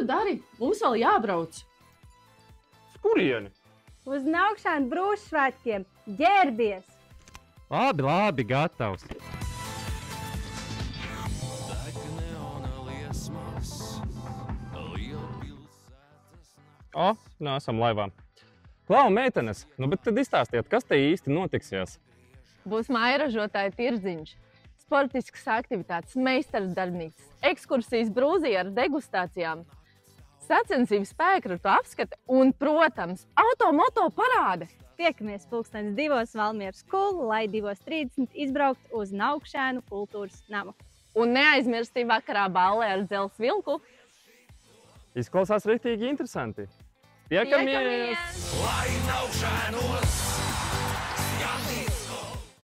tu dari? Mums vēl jābrauc. Kurieni? Uz Naukšēnu brūžu svētkiem. Ģērbies! Labi, gatavs. O, esam laivā. Klau, meitenes, bet tad izstāstiet, kas te īsti notiksies? Būs mājražotāja tirdziņš, sportiskas aktivitātes, meistaru darbnīcas, ekskursijas Brūzijā ar degustācijām, sacensības spēkratu apskate un, protams, auto-moto parāde. Tiekamies 2:00 Valmieras Kulu, lai 2:30 izbraukt uz Naukšēnu kultūras namu. Un neaizmirstīja vakarā ballē ar dzelzs vilku. Izklausās riktīgi interesanti. Tiekamies! Tiekamies! Lai Naukšēnos!